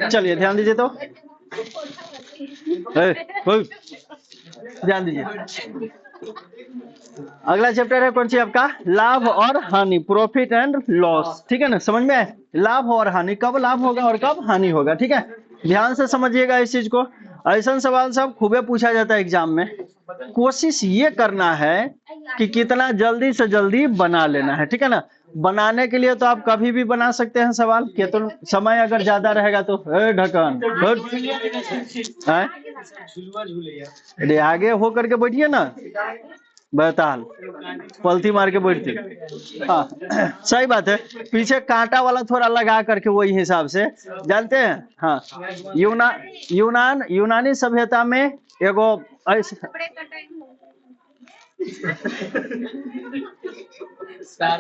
चलिए ध्यान दीजिए तो ध्यान दीजिए। अगला चैप्टर है कौन सी आपका, लाभ और हानि, प्रॉफिट एंड लॉस। ठीक है ना, समझ में आए? लाभ और हानि, कब लाभ होगा और कब हानि होगा। ठीक है, ध्यान से समझिएगा इस चीज को। ऐसा सवाल सब खूबे पूछा जाता है एग्जाम में। कोशिश ये करना है कि कितना जल्दी से जल्दी बना लेना है। ठीक है ना, बनाने के लिए तो आप कभी भी बना सकते हैं सवाल के, तो समय अगर ज्यादा रहेगा तो ढक्कन आगे हो करके बैठिए ना, बताल पलथी मार के बैठती। हाँ सही बात है, पीछे कांटा वाला थोड़ा लगा करके वही हिसाब से जानते हैं। हाँ, यूनानी सभ्यता में एगो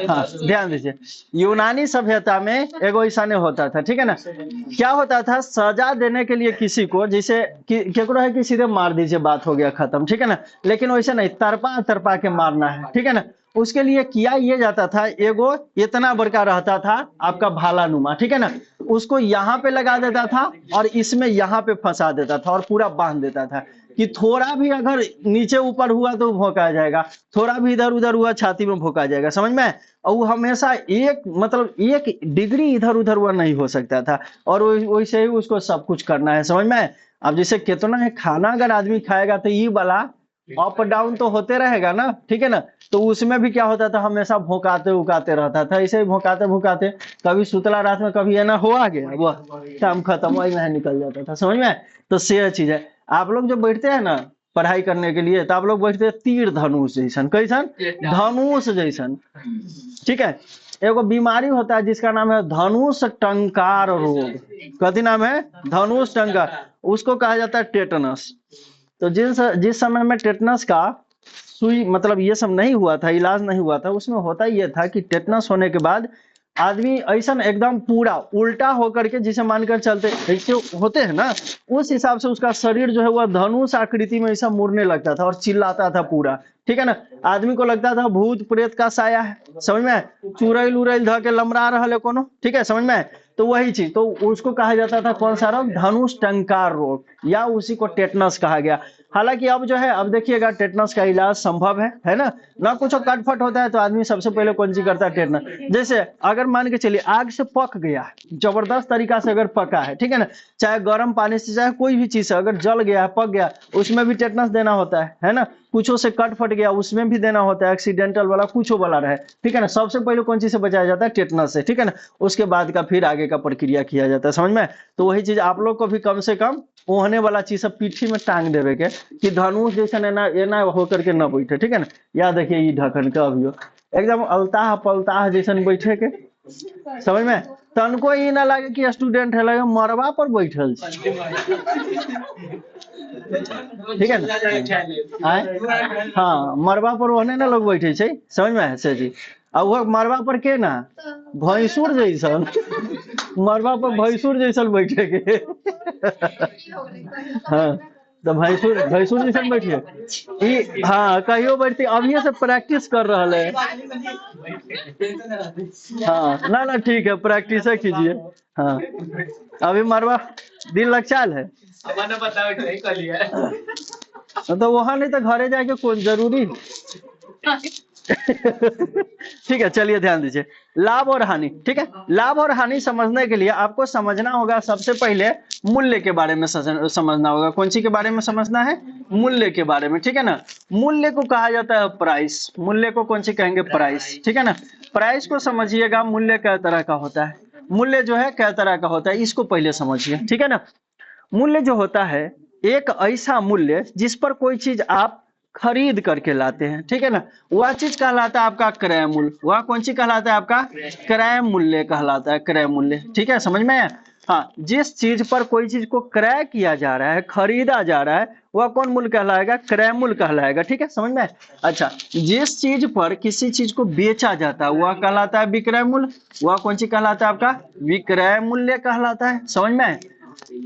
हाँ ध्यान दीजिए, यूनानी सभ्यता में एगो ऐसा नहीं होता था। ठीक है ना, क्या होता था, सजा देने के लिए किसी को, जिसे केकरो है कि सीधे मार दीजिए, बात हो गया खत्म। ठीक है ना, लेकिन वैसे नहीं, तरपा तरपा के मारना है। ठीक है ना, उसके लिए किया ये जाता था, एगो इतना बड़का रहता था आपका भाला नुमा। ठीक है ना, उसको यहाँ पे लगा देता था और इसमें यहाँ पे फंसा देता था और पूरा बांध देता था कि थोड़ा भी अगर नीचे ऊपर हुआ तो भोंका जाएगा, थोड़ा भी इधर उधर हुआ छाती में भोंका जाएगा। समझ में? और वो हमेशा एक मतलब 1 डिग्री इधर उधर हुआ नहीं हो सकता था, और वैसे ही उसको सब कुछ करना है। समझ में? अब जैसे कितना है खाना अगर आदमी खाएगा तो ये वाला अप डाउन तो होते रहेगा ना। ठीक है ना, तो उसमें भी क्या होता था, हमेशा भोंकाते उकाते रहता था, ऐसे ही भोंकाते भोंकाते कभी सुतला रात में, कभी है ना हो आ गया, वह काम खत्म, वही में निकल जाता था। समझ में? तो से चीज है, आप लोग जो बैठते हैं ना पढ़ाई करने के लिए, तो आप लोग बैठते हैं तीर धनुष जैसन, कैसन धनुष जैसन। ठीक है, एगो बीमारी होता है जिसका नाम है धनुष टंकार रोग। कथी नाम है? धनुष टंकार, उसको कहा जाता है टेटनस। तो जिस समय में टेटनस का सुई मतलब ये सब नहीं हुआ था, इलाज नहीं हुआ था, उसमें होता ये था कि टेटनस होने के बाद आदमी ऐसा एकदम पूरा उल्टा होकर के, जिसे मानकर चलते ऐसे होते हैं ना, उस हिसाब से उसका शरीर जो है वह धनुष आकृति में ऐसा मुड़ने लगता था और चिल्लाता था पूरा। ठीक है ना, आदमी को लगता था भूत प्रेत का साया है। समझ में? चुड़ैल उड़ैल ध के लमरा रहा है कोनो। ठीक है, समझ में? तो वही चीज, तो उसको कहा जाता था कौन सा रोग? धनुष टंकार रोग, या उसी को टेटनस कहा गया। हालांकि अब जो है, अब देखिएगा टेटनस का इलाज संभव है ना कुछ कटफट होता है तो आदमी सबसे पहले कौन सी करता है? टेटनस। जैसे अगर मान के चलिए आग से पक गया, जबरदस्त तरीका से अगर पका है, ठीक है ना, चाहे गर्म पानी से चाहे कोई भी चीज से अगर जल गया है, पक गया, उसमें भी टेटनस देना होता है ना। कुछों से कट फट गया उसमें भी देना होता है, एक्सीडेंटल वाला कुछ वाला रहे। ठीक है ना, सबसे पहले कौन चीज से बचाया जाता है? टेटनस से। ठीक है ना, उसके बाद का फिर आगे का प्रक्रिया किया जाता है। समझ में? तो वही चीज आप लोग को भी कम से कम होने वाला चीज सब पीठी में टांग देवे के, कि धनुष जैसा ना होकर के न बैठे। ठीक है ना, याद रखिए ये ढक्कन का अभियो एकदम अलताह पलताह जैसन बैठे के। समझ में? तनको ये ना लगे कि स्टूडेंट है, लगे मरबा पर बैठल। ठीक है ना, हाँ मरबा पर ओहने ना लोग बैठे छै। समझ में? से जी, अब वो मरबा पर के ना भैंसुर जैसन, मरबा पर भैंसुर जैसन बैठे के। हाँ, तो भैंसुर जैसन बैठिए। हाँ कहियो बैठती, अभी से प्रैक्टिस कर रहा है। हाँ ना ठीक है, प्रैक्टिस कीजिए। हाँ अभी मरवा दिन लग चाल है, तो वहां नहीं तो घरे जाके कौन जरूरी। ठीक है, चलिए ध्यान दीजिए, लाभ और हानि। ठीक है, लाभ और हानि समझने के लिए आपको समझना होगा सबसे पहले मूल्य के बारे में समझना होगा। कौन सी के बारे में समझना है? मूल्य के बारे में। ठीक है ना, मूल्य को कहा जाता है प्राइस। मूल्य को कौन सी कहेंगे? प्राइस। ठीक है ना, प्राइस को समझिएगा। मूल्य कई तरह का होता है, मूल्य जो है कई तरह का होता है, इसको पहले समझिए। ठीक है ना, मूल्य जो होता है एक ऐसा मूल्य जिस पर कोई चीज आप खरीद करके लाते हैं। ठीक है ना, वह चीज कहलाता है आपका क्रय मूल्य। वह कौन सी कहलाता है? आपका क्रय मूल्य कहलाता है, क्रय मूल्य। ठीक है, समझ में? हाँ, जिस चीज पर कोई चीज को क्रय किया जा रहा है, खरीदा जा रहा है, वह कौन मूल्य कहलाएगा? क्रय मूल्य कहलाएगा। ठीक है, समझ में? अच्छा, जिस चीज पर किसी चीज को बेचा जाता है वह कहलाता है विक्रय मूल्य। वह कौन सी कहलाता है? आपका विक्रय मूल्य कहलाता है। समझ में?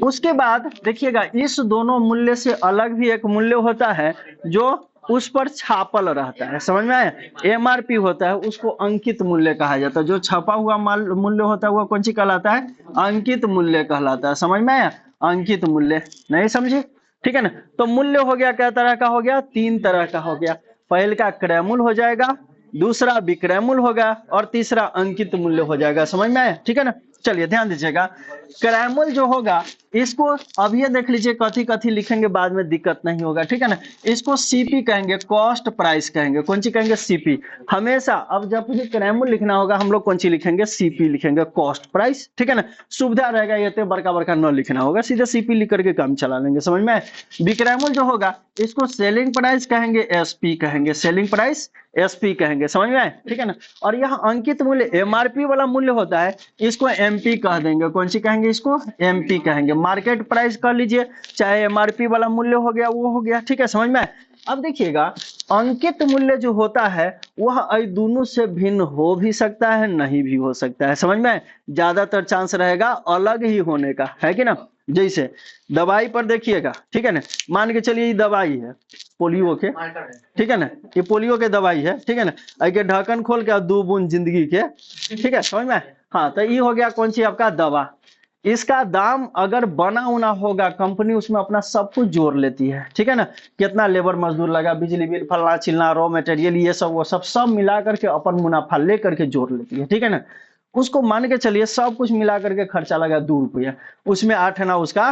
उसके बाद देखिएगा, इस दोनों मूल्य से अलग भी एक मूल्य होता है जो उस पर छापल रहता है, समझ में आया। एमआरपी होता है उसको अंकित मूल्य कहा जाता है, जो छपा हुआ माल मूल्य होता है वो कौन सी कहलाता है, अंकित मूल्य कहलाता है, समझ में आया, अंकित मूल्य। नहीं समझे, ठीक है ना। तो मूल्य हो गया क्या तरह का हो गया, 3 तरह का हो गया। पहले का क्रय मूल्य हो जाएगा, दूसरा विक्रय मूल्य होगा और तीसरा अंकित मूल्य हो जाएगा, समझ में आया, ठीक है ना। चलिए ध्यान दीजिएगा, क्रय मूल्य जो होगा इसको अब ये देख लीजिए कथी कथी लिखेंगे बाद में दिक्कत नहीं होगा, ठीक है ना। इसको सीपी कहेंगे, कॉस्ट प्राइस कहेंगे, कौन सी कहेंगे, सीपी। हमेशा अब जब भी क्रय मूल्य लिखना होगा हम लोग कौन सी लिखेंगे, सीपी लिखेंगे, कॉस्ट प्राइस, ठीक है ना। सुविधा रहेगा, ये तो बड़का बड़का न लिखना होगा, सीधे सीपी लिख करके काम चला लेंगे, समझ में। विक्रय मूल्य जो होगा इसको सेलिंग प्राइस कहेंगे, एसपी कहेंगे, सेलिंग प्राइस एसपी कहेंगे, समझ में आए, ठीक है ना। और यह अंकित मूल्य एमआरपी वाला मूल्य होता है, इसको एमपी कह देंगे, कौन सी कहेंगे, इसको एमपी कहेंगे। मार्केट प्राइस कर लीजिए, चाहे एमआरपी वाला मूल्य हो गया वो हो गया, ठीक है, समझ में आए। अब देखिएगा अंकित मूल्य जो होता है वह दोनों से भिन्न हो भी सकता है, नहीं भी हो सकता है, समझ में आए। ज्यादातर चांस रहेगा अलग ही होने का, है कि ना। जैसे दवाई पर देखिएगा, ठीक है ना, मान के चलिए ये दवाई है पोलियो के, ठीक है ना, ये पोलियो के दवाई है, ठीक है ना। आगे ढक्कन खोल के 2 बूंद जिंदगी के, ठीक है, समझ में। हाँ, तो ये हो गया कौन सी आपका दवा। इसका दाम अगर बना उना होगा, कंपनी उसमें अपना सब कुछ जोड़ लेती है, ठीक है ना। कितना लेबर मजदूर लगा, बिजली बिल, फलना चिलना, रॉ मटेरियल, ये सब वो सब मिला करके अपन मुनाफा ले करके जोड़ लेती है, ठीक है ना। उसको मान के चलिए सब कुछ मिला करके खर्चा लगा 2 रुपया, उसमें 8 आना उसका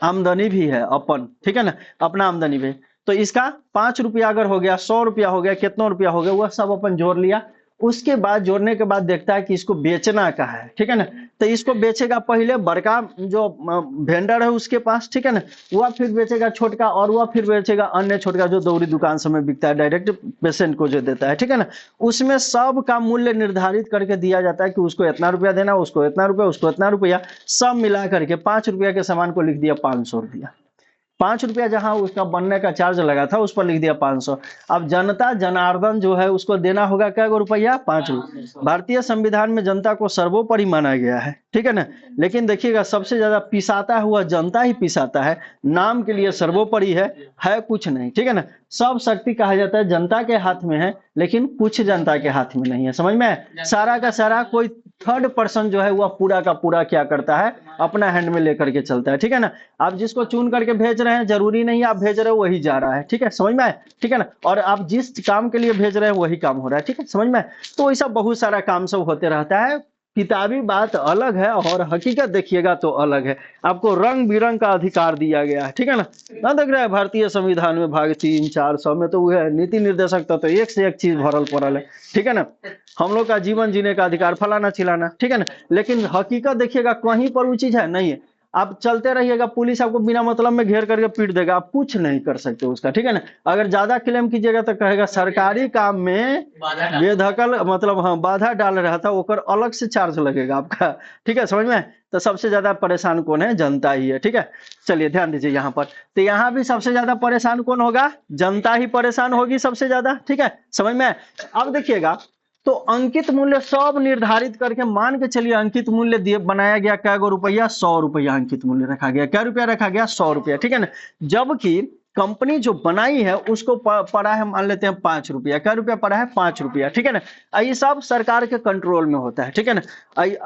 आमदनी भी है अपन, ठीक है ना, अपना आमदनी भी। तो इसका 5 रुपया अगर हो गया, 100 रुपया हो गया, कितना रुपया हो गया, वह सब अपन जोड़ लिया। उसके बाद जोड़ने के बाद देखता है कि इसको बेचना का है, ठीक है ना। तो इसको बेचेगा पहले बड़का जो वेंडर है उसके पास, ठीक है ना, वह फिर बेचेगा छोटका, और वह फिर बेचेगा अन्य छोटका जो दौरी दुकान समय बिकता है, डायरेक्ट पेशेंट को जो देता है, ठीक है ना। उसमें सब का मूल्य निर्धारित करके दिया जाता है कि उसको इतना रुपया देना, उसको इतना रुपया, उसको इतना रुपया, सब मिला करके 5 रुपया के सामान को लिख दिया 500 रुपया। 5 रुपया जहां उसका बनने का चार्ज लगा था उस पर लिख दिया 500। अब जनता जनार्दन जो है उसको देना होगा क्या रुपया, 5 रुपया। भारतीय संविधान में जनता को सर्वोपरि माना गया है, ठीक है ना। लेकिन देखिएगा सबसे ज्यादा पिसाता हुआ जनता ही पिसाता है, नाम के लिए सर्वोपरि है कुछ नहीं, ठीक है ना। सब शक्ति कहा जाता है जनता के हाथ में है, लेकिन कुछ जनता के हाथ में नहीं है, समझ में। सारा का सारा कोई थर्ड पर्सन जो है वह पूरा का पूरा क्या करता है, अपना हैंड में लेकर के चलता है, ठीक है ना। आप जिसको चुन करके भेज रहे हैं जरूरी नहीं आप भेज रहे हो वही जा रहा है, ठीक है, समझ में आए, ठीक है ना। और आप जिस काम के लिए भेज रहे हैं वही काम हो रहा है, ठीक है, समझ में आए। तो ऐसा बहुत सारा काम सब होते रहता है। किताबी बात अलग है और हकीकत देखिएगा तो अलग है। आपको रंग बिरंग का अधिकार दिया गया है, ठीक है ना देख रहा है भारतीय संविधान में भाग 3, 4, 100 में तो वो है नीति निर्देशक तो एक से एक चीज भरल पड़ल है, ठीक है ना। हम लोग का जीवन जीने का अधिकार फलाना चिलाना, ठीक है ना। लेकिन हकीकत देखिएगा कहीं पर वो चीज है नहीं है। आप चलते रहिएगा, पुलिस आपको बिना मतलब में घेर करके पीट देगा, आप कुछ नहीं कर सकते उसका, ठीक है ना। अगर ज्यादा क्लेम कीजिएगा तो कहेगा सरकारी काम में बेदखल मतलब हाँ बाधा डाल रहा था, ओकर अलग से चार्ज लगेगा आपका, ठीक है, समझ में। तो सबसे ज्यादा परेशान कौन है, जनता ही है, ठीक है। चलिए ध्यान दीजिए यहाँ पर, तो यहाँ भी सबसे ज्यादा परेशान कौन होगा, जनता ही परेशान होगी सबसे ज्यादा, ठीक है, समझ में। अब देखिएगा तो अंकित मूल्य सब निर्धारित करके मान के चलिए अंकित मूल्य दिए बनाया गया क्या रुपया, 100 रुपया अंकित मूल्य रखा गया, क्या रुपया रखा गया, 100 रुपया, ठीक है ना। जबकि कंपनी जो बनाई है उसको पड़ा है मान लेते हैं 5 रुपया, क्या रुपया पड़ा है, 5 रुपया, ठीक है ना। ये सब सरकार के कंट्रोल में होता है, ठीक है ना।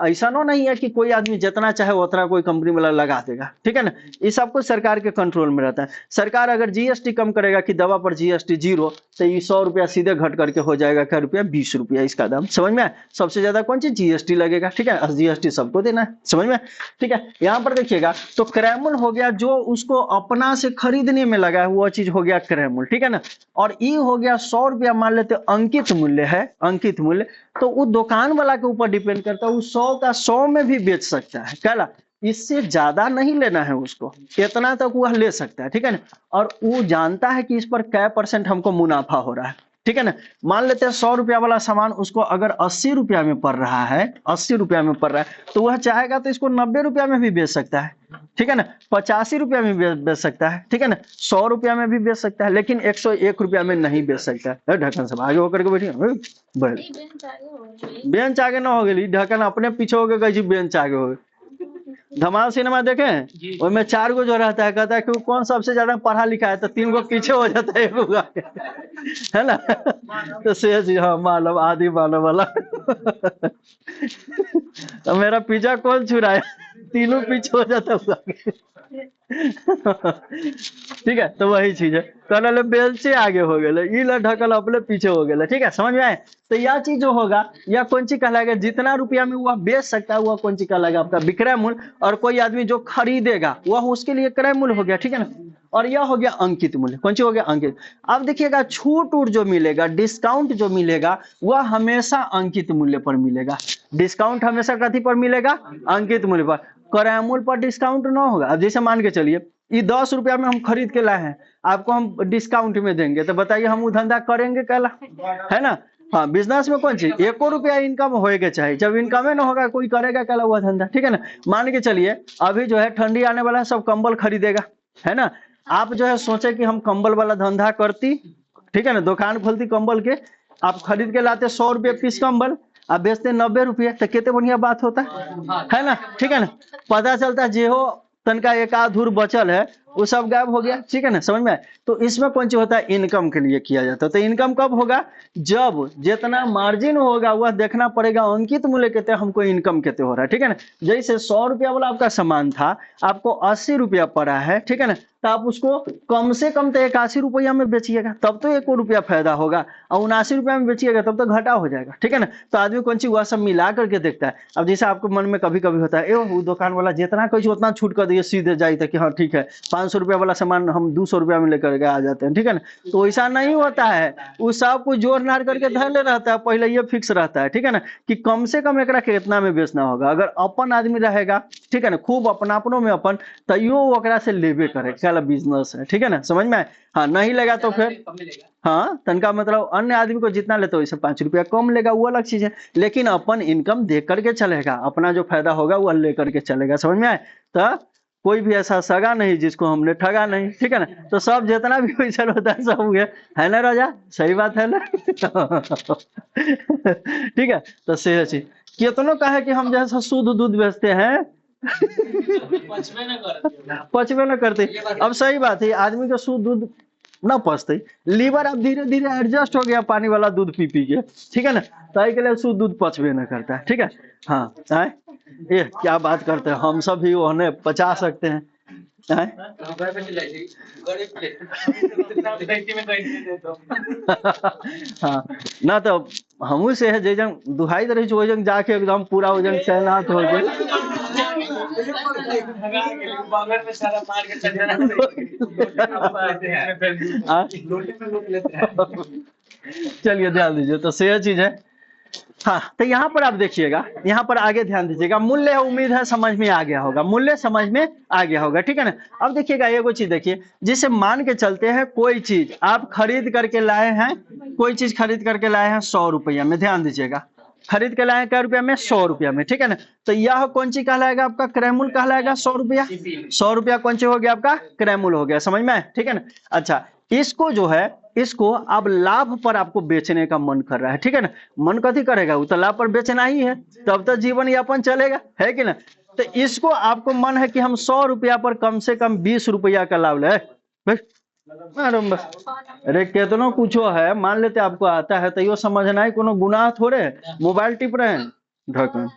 ऐसा नहीं है कि कोई आदमी जितना चाहे उतना कोई कंपनी वाला लगा देगा, ठीक है ना। ये सब कुछ सरकार के कंट्रोल में रहता है। सरकार अगर जीएसटी कम करेगा कि दवा पर जीएसटी 0 तो ये 100 रुपया सीधे घट करके हो जाएगा क्या रुपया, 20 रुपया इसका दाम, समझ में। सबसे ज्यादा कौन सी जीएसटी लगेगा, ठीक है, जीएसटी सबको देना है, समझ में, ठीक है। यहाँ पर देखिएगा तो क्रय मूल्य हो गया जो उसको अपना से खरीदने में लगा है वो चीज हो गया क्रय मूल्य, ठीक है ना। और ये हो गया 100 रुपया मान लेते अंकित मूल्य है, अंकित मूल्य तो वो दुकान वाला के ऊपर डिपेंड करता है, वो 100 का 100 में भी बेच सकता है, कहला इससे ज्यादा नहीं लेना है उसको, इतना तक वह ले सकता है, ठीक है ना। और वो जानता है कि इस पर क्या % हमको मुनाफा हो रहा है, ठीक है ना। मान लेते हैं 100 रुपया वाला सामान उसको अगर 80 रुपया में पड़ रहा है, 80 रुपया में पड़ रहा है तो वह चाहेगा तो इसको 90 रुपया में भी बेच सकता है, ठीक है ना, 85 रुपया में बेच सकता है, ठीक है ना, 100 रुपया में भी बेच सकता है, लेकिन 101 रुपया में नहीं बेच सकता है। ढक्कन सब आगे होकर के बैठिए, बेंच आगे ना हो गई, ढक्कन अपने पीछे हो गए, बेंच आगे हो गए, धमाल सिनेमा देखें, उसमें 4 गो जो रहता है, कहता है कि कौन सबसे ज्यादा पढ़ा लिखा है, तो 3 गो पीछे हो जाता है, एक गो आगे। है ना। तो सेज हाँ मानव आदि मानव वाला। तो मेरा पीछा कौन छुड़ाया, तीनों पीछे हो जाता है आगे। ठीक है, तो वही चीज है, कहल बेल से आगे हो गए, ई ढकल अपने पीछे हो गए। ठीक है, समझ में आए। तो यह चीज जो होगा, यह कौन चीज कहलाएगा, जितना रुपया में वह बेच सकता है वह कौन चीज कहलाएगा, आपका विक्रय मूल्य। और कोई आदमी जो खरीदेगा वह उसके लिए क्रय मूल्य हो गया। ठीक है ना। और यह हो गया अंकित मूल्य। कौन सी हो गया, अंकित। अब देखिएगा, छूट उट जो मिलेगा, डिस्काउंट जो मिलेगा, वह हमेशा अंकित मूल्य पर मिलेगा। डिस्काउंट हमेशा कथी पर मिलेगा, अंकित मूल्य पर। क्रय मूल्य पर डिस्काउंट ना होगा। अब जैसे मान के चलिए, ये 10 रुपया में हम खरीद के लाए हैं, आपको हम डिस्काउंट में देंगे, तो बताइए हम वो धंधा करेंगे कहला, है ना। हाँ, बिजनेस में कौन चीज 1 रुपया इनकम होएगा चाहिए, जब इनकम ना होगा कोई करेगा कहला हुआ धंधा। ठीक है ना। मान के चलिए अभी जो है ठंडी आने वाला है, सब कंबल खरीदेगा, है ना। आप जो है सोचे कि हम कंबल वाला धंधा करती, ठीक है ना, दुकान खोलती कंबल के, आप खरीद के लाते 100 रुपये पीस कंबल, आप बेचते 90 रुपये, तो कितने बढ़िया बात होता है ना। ठीक है ना। पता चलता है जे हो तनका एक आधूर बचल है वो सब गायब हो गया। ठीक है ना, समझ में। तो इसमें कौन सी होता है, इनकम के लिए किया जाता है। तो इनकम कब होगा, जब जितना मार्जिन होगा वह देखना पड़ेगा अंकित मूल्य कहते हैं हमको इनकम कहते हो रहा है। ठीक है ना। जैसे 100 रुपया वाला आपका सामान था, आपको 80 रुपया पड़ा है, ठीक है ना, तो आप उसको कम से कम तो 81 रुपया में बेचिएगा, तब तो 1 रुपया फायदा होगा, और 79 रुपया में बेचिएगा तब तो घाटा हो जाएगा। ठीक है ना। तो आदमी कौन सी वह सब मिला करके देखता है। अब जैसे आपको मन में कभी कभी होता है, वो दुकान वाला जितना कहीं उतना छूट कर दिए, सीधे जाए कि हाँ ठीक है 500 रुपया वाला सामान हम 200 रुपया में लेकर के आ जाते हैं। ठीक है ना। तो ऐसा नहीं होता है, वो सब कुछ जोड़ नाड़ करके धैले रहता है, पहले ये फिक्स रहता है। ठीक है ना, कि कम से कम एकरा कितना में बेचना होगा। अगर अपन आदमी रहेगा, ठीक है ना, खूब अपनापनों में अपन, तो यो ओकरा से लेबे करे, क्या बिजनेस है। ठीक है ना, समझ में। हाँ, नहीं लगा तो फिर हाँ तनका मतलब अन्य आदमी को जितना लेते हो इससे 5 रुपया कम लेगा, वो अलग चीज है। लेकिन अपन इनकम देख करके चलेगा, अपना जो फायदा होगा वो लेकर के चलेगा। समझ में आए। तो कोई भी ऐसा सगा नहीं जिसको हमने ठगा नहीं। ठीक है ना। तो सब जितना भी पैसा होता है सब हुए, है ना राजा, सही बात है ना। ठीक है। तो सही चीज कितनों का है कि हम जैसा शुद्ध दूध बेचते हैं, पचबे न करते। अब सही बात है, आदमी का शुद्ध दूध न पचते, लीवर अब धीरे धीरे एडजस्ट हो गया पानी वाला दूध पी पी के। ठीक है ना। तो के लिए शुद्ध दूध पचबे न करता है। ठीक है। हाँ ये क्या बात करते हैं, हम सब भी उन्हें पचा सकते हैं। हाँ ना, तो हमू से है जन दुहाई दे रही वजन जाके एकदम पूरा वजन सहनात हो गए। चलिए ध्यान दीजिए, तो सही चीज है। हाँ, तो यहाँ पर आप देखिएगा, यहाँ पर आगे ध्यान दीजिएगा, मूल्य है, उम्मीद है समझ में आ गया होगा, मूल्य समझ में आ गया होगा। ठीक है ना। अब देखिएगा एगो चीज देखिए, जिसे मान के चलते हैं कोई चीज आप खरीद करके लाए हैं, कोई चीज खरीद करके लाए हैं 100 रुपया में, ध्यान दीजिएगा, खरीद के लाए क्या रुपया में, 100 रुपया में। ठीक है ना। तो यह कौन सी कहलाएगा, आपका क्रय मूल्य कहलाएगा 100 रुपया। 100 रुपया कौन सी हो गया, आपका क्रय मूल्य हो गया। समझ में। ठीक है ना। अच्छा, इसको जो है, इसको अब लाभ पर आपको बेचने का मन कर रहा है। ठीक है ना। मन कथी करेगा, वो तो लाभ पर बेचना ही है, तब तो जीवन यापन चलेगा, है कि ना। तो इसको आपको मन है कि हम 100 रुपया पर कम से कम 20 रुपया का लाभ ले। अरे कितना कुछ है, मान लेते आपको आता है तो यो समझना है कोनो गुनाह थोड़े, मोबाइल टिप रहे हैं ढक्कन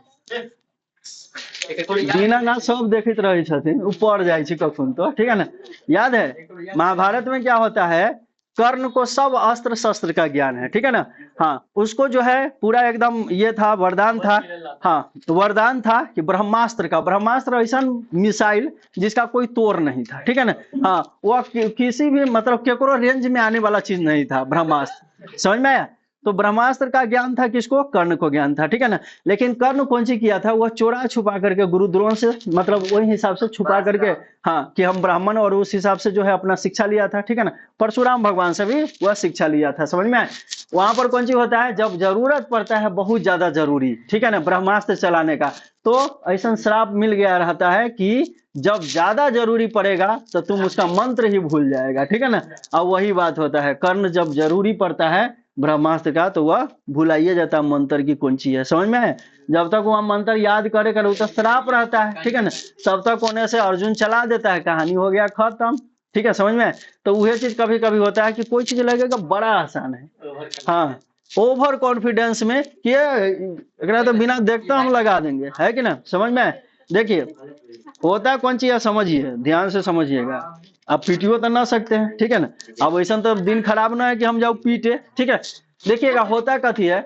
बिना ना सब देखित रहे छथिन, ऊपर जाए कखुन तो। ठीक है ना। याद है महाभारत में क्या होता है, कर्ण को सब अस्त्र शस्त्र का ज्ञान है। ठीक है ना। हाँ, उसको जो है पूरा एकदम ये था, वरदान था। हाँ, तो वरदान था कि ब्रह्मास्त्र का, ब्रह्मास्त्र ऐसा मिसाइल जिसका कोई तोड़ नहीं था। ठीक है ना। हाँ, वो किसी भी मतलब केकरो रेंज में आने वाला चीज नहीं था ब्रह्मास्त्र। समझ में आया। तो ब्रह्मास्त्र का ज्ञान था किसको, कर्ण को ज्ञान था। ठीक है ना। लेकिन कर्ण कौन सी किया था, वह चोरा छुपा करके गुरु द्रोण से, मतलब वही हिसाब से छुपा करके, हाँ कि हम ब्राह्मण, और उस हिसाब से जो है अपना शिक्षा लिया था। ठीक है ना। परशुराम भगवान से भी वह शिक्षा लिया था। समझ में आए। वहां पर कौन सी होता है, जब जरूरत पड़ता है बहुत ज्यादा जरूरी, ठीक है ना, ब्रह्मास्त्र चलाने का, तो ऐसा श्राप मिल गया रहता है कि जब ज्यादा जरूरी पड़ेगा तो तुम उसका मंत्र ही भूल जाएगा। ठीक है ना। अब वही बात होता है, कर्ण जब जरूरी पड़ता है ब्रह्मास्त्र का, तो वह भुलाइए जाता है मंत्र की कुंची है, समझ में है। जब तक वह मंत्र याद करे करे तो श्राप रहता है, ठीक है ना। तब तक होने से अर्जुन चला देता है, कहानी हो गया खत्म, ठीक है, समझ में। तो वही चीज कभी कभी होता है कि कोई चीज लगेगा बड़ा आसान है, हाँ, ओवर कॉन्फिडेंस में कि एकरा तो बिना देखते हम लगा देंगे, है कि ना, समझ में। देखिए होता कौन चीज है, समझिए, ध्यान से समझिएगा। आप पीटियो तो ना सकते हैं, ठीक है ना। अब ऐसा तो दिन खराब ना है कि हम जाओ पीटे, ठीक है। देखिएगा होता कथी है,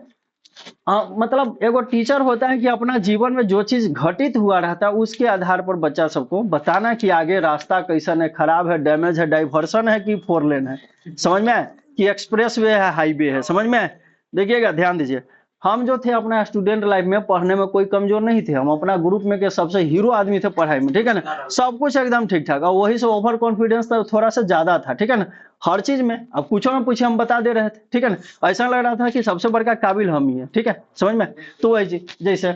मतलब एगो टीचर होता है कि अपना जीवन में जो चीज घटित हुआ रहता है उसके आधार पर बच्चा सबको बताना कि आगे रास्ता कैसन है, खराब है, डैमेज है, डाइवर्सन है कि फोर लेन है, समझ में है, कि एक्सप्रेस वे है, हाईवे है, समझ में है। देखिएगा ध्यान दीजिए, हम जो थे अपना स्टूडेंट लाइफ में पढ़ने में कोई कमजोर नहीं थे, हम अपना ग्रुप में के सबसे हीरो आदमी थे पढ़ाई में, ठीक है ना, सब कुछ एकदम ठीक ठाक, और वही से ओवर कॉन्फिडेंस तो थोड़ा सा ज्यादा था, ठीक है ना, हर चीज में। अब कुछ में पूछे हम बता दे रहे थे, ठीक है ना, ऐसा लग रहा था कि सबसे बड़का काबिल हम ही है, ठीक है, समझ में। तो वही चीज जैसे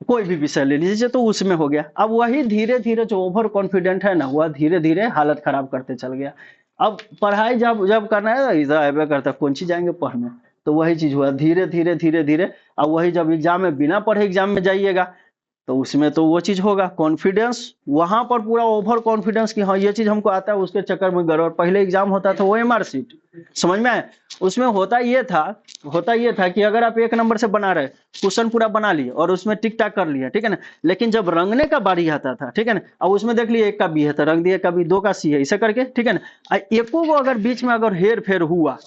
कोई भी विषय ले लीजिए तो उसमें हो गया। अब वही धीरे धीरे जो ओवर कॉन्फिडेंट है ना, वह धीरे धीरे हालत खराब करते चल गया। अब पढ़ाई जब जब करना है इधर आए करता कौन सी जाएंगे पढ़ने, तो वही चीज हुआ धीरे धीरे धीरे धीरे। अब वही जब एग्जाम में बिना पढ़े एग्जाम में जाइएगा तो उसमें तो वो चीज होगा, कॉन्फिडेंस वहां पर पूरा ओवर कॉन्फिडेंस कि हाँ ये चीज हमको आता है, उसके चक्कर में गड़बड़। पहले एग्जाम होता था वो एमआर सीट, समझ में आए, उसमें होता ये था कि अगर आप 1 नंबर से बना रहे, क्वेश्चन पूरा बना लिए और उसमें टिक टाक कर लिया, ठीक है ना, लेकिन जब रंगने का बारी आता था, ठीक है ना, अब उसमें देख लिए 1 का बी है तो रंग दिया, कभी 2 का सी है, इसे करके, ठीक है ना, एको को अगर बीच में अगर हेर फेर हुआ,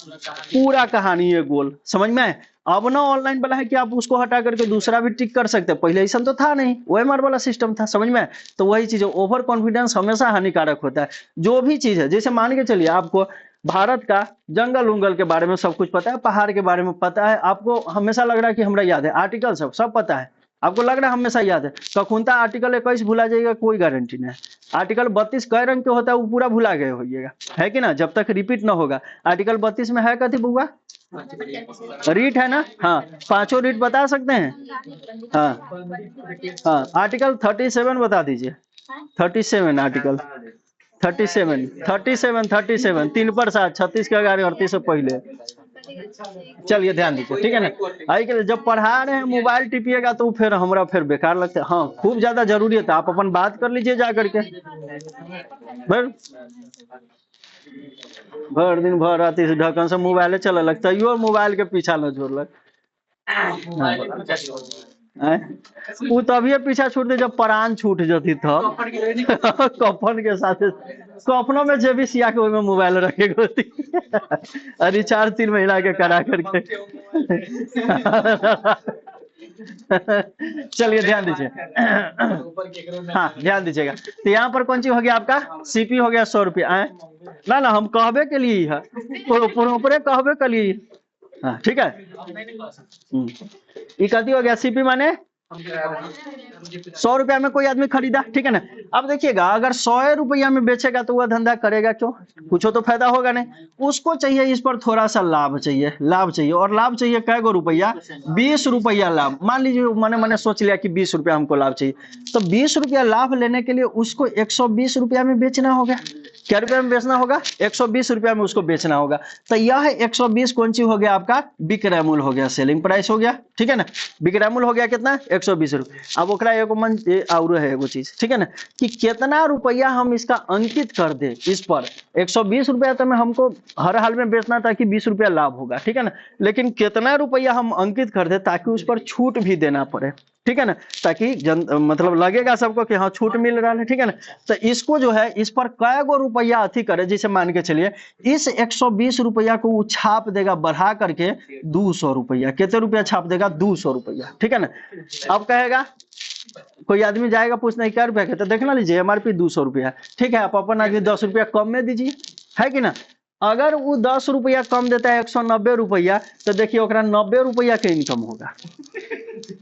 पूरा कहानी ये गोल, समझ में आए। अब ना ऑनलाइन वाला है कि आप उसको हटा करके दूसरा भी टिक कर सकते हैं, पहले ऐसा तो था नहीं, ओएमआर वाला सिस्टम था, समझ में। तो वही चीज है, ओवर कॉन्फिडेंस हमेशा हानिकारक होता है। जो भी चीज है, जैसे मान के चलिए आपको भारत का जंगल उंगल के बारे में सब कुछ पता है, पहाड़ के बारे में पता है, आपको हमेशा लग रहा है कि हमरा याद है, आर्टिकल सब पता है, आपको लग रहा है हमेशा याद है। कखुनता आर्टिकल 21 भुला जाएगा, कोई गारंटी नहीं। आर्टिकल 32 कई रंग के होता है, वो पूरा भुला गए होइएगा, है कि ना, जब तक रिपीट ना होगा। आर्टिकल 32 में है कथी बुआ, रीट है ना, हाँ, 5 रीट बता सकते हैं, हाँ। आर्टिकल 37 बता दीजिए, 37 आर्टिकल 37 3 पर 7 36 के 11 38 से पहले। चलिए ध्यान दीजिए, ठीक है ना। आई के जब पढ़ा रहे हैं मोबाइल टिपिएगा तो फिर हमरा फिर बेकार लगता है, हाँ खूब ज्यादा जरूरी है, आप अपन बात कर लीजिए जा करके, भर दिन भर रात से ढक्कन से मोबाइल चला लगता है, यो मोबाइल के पीछा न जोड़लक, वो तभी पीछा छूट दे जब प्राण छूट जाती था कफन के साथ, कफनों में जे भी सिया के में मोबाइल रखे होती रिचार्ज 3 महीना के करा करके चलिए ध्यान दीजिए, हाँ ध्यान दीजिएगा। तो यहाँ पर कौन सी हो गया आपका, सीपी हो गया 100 रुपया, ना हम कहबे के लिए ही है, ऊपरे कहबे के लिए, हाँ ठीक है। ये कथी हो गया, सीपी माने 100 रुपया में कोई आदमी खरीदा, ठीक है ना। अब देखिएगा अगर 100 रुपया में बेचेगा तो वह धंधा करेगा क्यों, कुछ तो फायदा होगा नहीं, उसको चाहिए इस पर थोड़ा सा लाभ चाहिए, और लाभ चाहिए कै गो रुपया, 20 रुपया लाभ। मान लीजिए मैंने सोच लिया कि 20 रुपया हमको लाभ चाहिए, तो 20 रुपया लाभ लेने के लिए उसको 120 रुपया में बेचना होगा। क्या रुपया में बेचना होगा, 120 रुपया में उसको बेचना होगा। तो यह 120 कौन सी हो गया आपका, विक्रय मूल्य हो गया, सेलिंग प्राइस हो गया, ठीक है ना। विक्रय मूल्य हो गया कितना, 120 रुपया। अब ओकरा एगो मन और है एगो चीज, ठीक है ना, कि कितना रुपया हम इसका अंकित कर दे इस पर। 120 रुपया तो मैं हमको हर हाल में बेचना था कि 20 रुपया लाभ होगा, ठीक है ना, लेकिन कितना रुपया हम अंकित कर दे ताकि उस पर छूट भी देना पड़े, ठीक है ना, ताकि मतलब लगेगा सबको कि हाँ छूट मिल रहा है, ठीक है ना। तो इसको जो है इस पर कै गो रुपया अथी करे, जैसे मान के चलिए इस 120 रुपया को वो छाप देगा बढ़ा करके 200 रुपया, कितने रुपया छाप देगा, 200 रुपया, ठीक है ना। अब कहेगा कोई आदमी जाएगा पूछना क्या रुपया कहते, देखना लीजिए एमआरपी 200 रुपया, ठीक है, आप अपन आदमी 10 रुपया कम में दीजिए, है कि ना। अगर वो 10 रुपया कम देता है 190 रुपया, तो देखिए ओकरा 90 रुपया के इनकम होगा,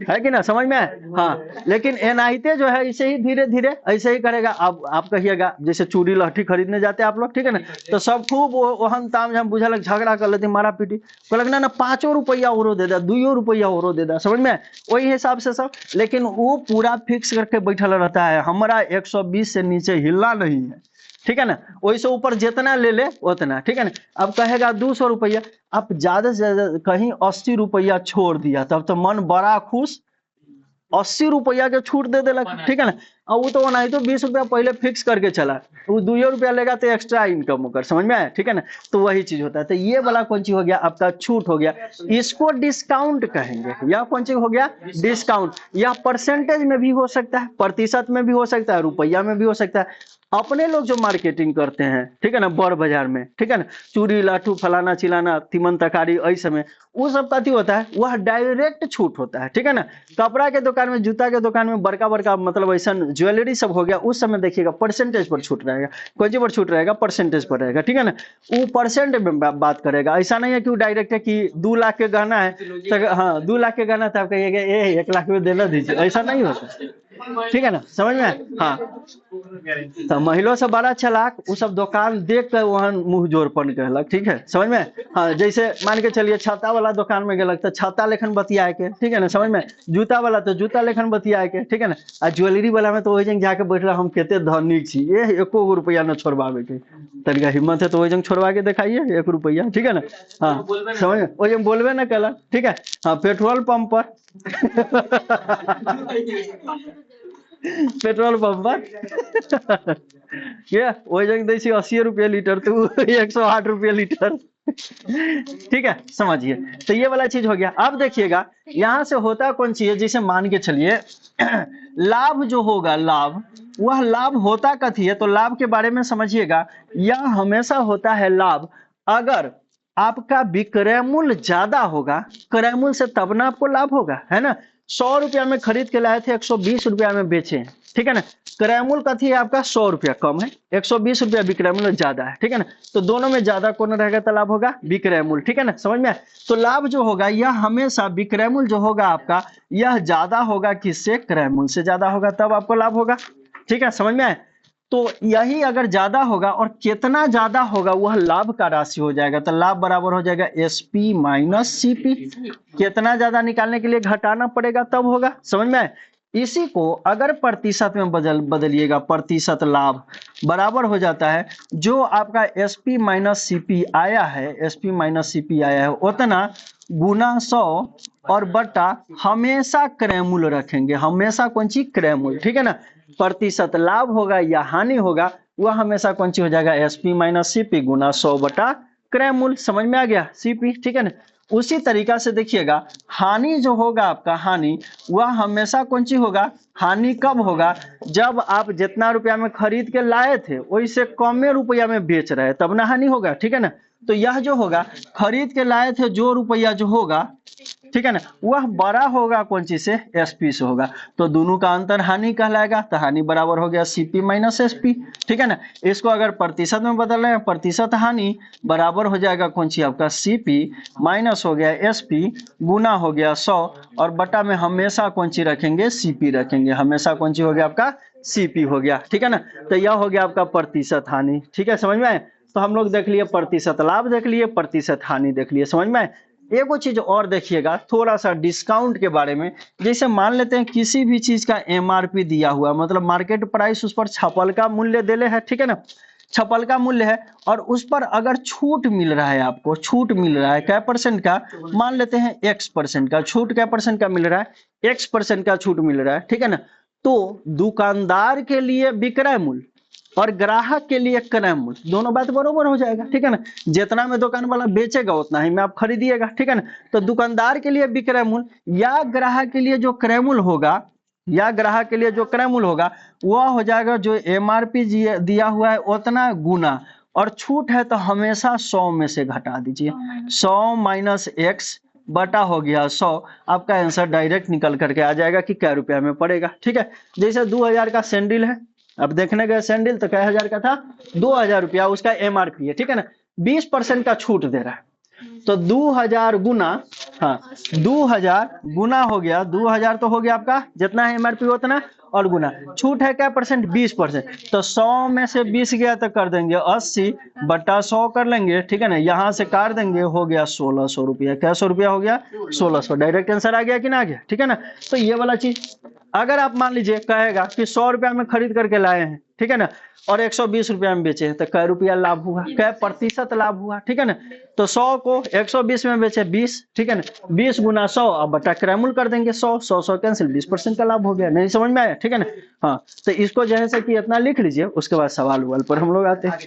है कि ना, समझ में। हाँ, लेकिन एनाहिते जो है इसे ही धीरे धीरे ऐसे ही करेगा। अब आप कहिएगा जैसे चूड़ी लहठी खरीदने जाते हैं आप लोग, ठीक है ना, तो सब खूब ओहन ताम झाम बुझल झगड़ा कर लेते, मारा पीटी, कहलक ना 5 रुपया और दे दा, 2 रुपया और दे दा, समझ में, वही हिसाब से सब। लेकिन वो पूरा फिक्स करके बैठल रहता है, हमारा 120 से नीचे हिलना नहीं है, ठीक है ना, वैसे ऊपर जितना ले ले उतना, ठीक है ना। अब कहेगा 200 रुपया, अब ज्यादा से ज्यादा कहीं 80 रुपया छोड़ दिया, तब तो मन बड़ा खुश, 80 रुपया के छूट दे देलक, ठीक है ना। और वो तो नहीं तो 20 रुपया पहले फिक्स करके चला, वो 2 रुपया लेगा तो एक्स्ट्रा इनकम होकर, समझ में आया, ठीक है ना। तो वही चीज होता है। तो ये वाला कौन चीज हो गया आपका, छूट हो गया, इसको डिस्काउंट कहेंगे। यह कौन चीज हो गया, डिस्काउंट। यह परसेंटेज में भी हो सकता है, प्रतिशत में भी हो सकता है, रुपया में भी हो सकता है। अपने लोग जो मार्केटिंग करते हैं, ठीक है ना, बड़ बाजार में, ठीक है ना, चूड़ी लाठू फलाना चिलाना तिमन तकारी ऐसे में, वो सब कथी होता है, वह डायरेक्ट छूट होता है, ठीक है ना। कपड़ा के दुकान में, जूता के दुकान में, बड़का बड़का मतलब ऐसा ज्वेलरी सब हो गया, उस समय देखिएगा परसेंटेज पर छूट रहेगा, कौन सी पर छूट रहेगा, परसेंटेज पर रहेगा, ठीक है ना। वो परसेंट में बात करेगा, ऐसा नहीं है कि वो डायरेक्ट है कि 2 लाख के गहना है तो हाँ 2 लाख के गहना था, आप कहिएगा 1 लाख में देना दीजिए, ऐसा नहीं होता, ठीक है ना, समझ में। हाँ, तो महिला से बड़ा चलाक, वो सब दुकान देख कर वहां मुंह जोरपन कहलक, ठीक है, समझ में। हाँ, जैसे मान के चलिए छाता वाला दुकान में गेलक तो छाता लेखन बतिया के, ठीक है ना, समझ में। जूता वाला तो जूता लेखन बतिया के, ठीक है ना। आ ज्वेलरी वाला में तो वही जंग जाके बैठ रहा, हम केते धनिक छी, ये 1 रुपया न छोड़वावे के, तनिका हिम्मत है तो वही जंग छोड़वा के दिखाइए 1 रुपया, ठीक है ना। हाँ, समझ में, वही जंग बोलबे न कल, ठीक है। हाँ, पेट्रोल पंप पर पेट्रोल पंप पर ये वही जगह दै 80 रुपया लीटर, तो 108 रुपया लीटर, ठीक है, समझिए। तो ये वाला चीज हो गया। अब देखिएगा यहाँ से होता कौन सी है, जैसे मान के चलिए लाभ जो होगा, लाभ, वह लाभ होता कथी है, तो लाभ के बारे में समझिएगा। यह हमेशा होता है लाभ अगर आपका विक्रय मूल्य ज्यादा होगा, क्रय मूल्य से तब ना आपको लाभ होगा, है ना। 100 रुपया में खरीद के लाए थे, 120 रुपया में बेचे, ठीक है ना। क्रय मूल्य कथी है आपका, 100 रुपया कम है, 120 रुपया विक्रय मूल्य ज्यादा है, ठीक है ना। तो दोनों में ज्यादा कौन रहेगा, तो लाभ होगा विक्रय मूल्य, ठीक है ना, समझ में। तो लाभ जो होगा यह हमेशा विक्रय मूल्य जो होगा आपका, यह ज्यादा होगा किससे, क्रय मूल्य से ज्यादा होगा, तब आपको लाभ होगा, ठीक है, समझ में आए। तो यही अगर ज्यादा होगा, और कितना ज्यादा होगा वह लाभ का राशि हो जाएगा, तो लाभ बराबर हो जाएगा SP माइनस CP। कितना ज्यादा निकालने के लिए घटाना पड़ेगा तब होगा, समझ में आए। इसी को अगर प्रतिशत में बदलिएगा, प्रतिशत लाभ बराबर हो जाता है जो आपका SP माइनस CP आया है, SP माइनस CP आया है उतना गुना 100 और बटा हमेशा क्रय मूल्य रखेंगे, हमेशा कौन सी, क्रय मूल्य, ठीक है ना। प्रतिशत लाभ होगा या हानि होगा वह हमेशा कौन सी हो जाएगा, SP माइनस CP गुना 100 बटा क्रय मूल्य, समझ में आ गया, CP, ठीक है ना। उसी तरीका से देखिएगा हानि जो होगा आपका, हानि वह हमेशा कौन सी होगा, हानि कब होगा, जब आप जितना रुपया में खरीद के लाए थे वैसे कमे रुपया में बेच रहे, तब ना हानि होगा, ठीक है ना। तो यह जो होगा खरीद के लाए थे जो रुपया जो होगा, ठीक है ना, वह बड़ा होगा कौन चीज से, SP से होगा, तो दोनों का अंतर हानि कहलाएगा, तो हानि बराबर हो गया CP माइनस SP, ठीक है ना। इसको अगर प्रतिशत में बदल रहे हैं, प्रतिशत हानि बराबर हो जाएगा कौन सी आपका, CP माइनस हो गया SP गुना हो गया 100 और बटा में हमेशा कौन सी रखेंगे, CP रखेंगे, हमेशा कौन सी हो गया आपका, CP हो गया, ठीक है ना। तो यह हो गया आपका प्रतिशत हानि, ठीक है, समझ में आए। तो हम लोग देख लिए प्रतिशत लाभ, देख लिए प्रतिशत हानि, देख लिए, समझ में आए। एक वो चीज और देखिएगा थोड़ा सा डिस्काउंट के बारे में। जैसे मान लेते हैं किसी भी चीज का MRP दिया हुआ, मतलब मार्केट प्राइस, उस पर छपल का मूल्य देले है, ठीक है ना, छपल का मूल्य है, और उस पर अगर छूट मिल रहा है, आपको छूट मिल रहा है क्या परसेंट का, मान लेते हैं X% का छूट, क्या परसेंट का मिल रहा है, X% का छूट मिल रहा है, ठीक है ना। तो दुकानदार के लिए विक्रय मूल्य और ग्राहक के लिए क्रय मूल्य दोनों बात बरोबर हो जाएगा, ठीक है ना। जितना में दुकान वाला बेचेगा उतना ही में आप खरीदिएगा, ठीक है ना। तो दुकानदार के लिए विक्रय मूल्य या ग्राहक के लिए जो क्रय मूल्य होगा, या ग्राहक के लिए जो क्रय मूल्य होगा वह हो जाएगा जो MRP दिया हुआ है उतना गुना, और छूट है तो हमेशा 100 में से घटा दीजिए, 100 माइनस X बटा हो गया 100, आपका आंसर डायरेक्ट निकल करके आ जाएगा कि क्या रुपया में पड़ेगा, ठीक है। जैसे 2000 का सैंडल है, अब देखने गए सैंडल तो क्या हजार का था, 2000 रुपया उसका MRP है, ठीक है ना, 20% का छूट दे रहा है, तो 2000 गुना, हाँ 2000 गुना हो गया, 2000 तो हो गया आपका जितना है MRP उतना, और गुना छूट है क्या परसेंट, 20%, तो 100 में से 20 गया तो कर देंगे 80 बटा 100 कर लेंगे, ठीक है ना, यहाँ से काट देंगे, हो गया 1600 रुपया, क्या 100 रुपया हो गया 1600, डायरेक्ट आंसर आ गया कि ना आ गया, ठीक है ना। तो ये वाला चीज अगर आप मान लीजिए कहेगा कि 100 रुपया में खरीद करके लाए हैं, ठीक है ना, और 120 रुपया में बेचे तो कै रुपया लाभ हुआ, कै प्रतिशत लाभ हुआ, ठीक है ना। तो 100 को 120 में बेचे 20, ठीक है ना, 20 गुना 100 अब बटा क्रैमुल कर देंगे, 100 कैंसिल, 20% का लाभ हो गया। नहीं समझ में आया, ठीक है ना। हाँ, तो इसको जो है कि इतना लिख लीजिए, उसके बाद सवाल उवाल पर हम लोग आते हैं।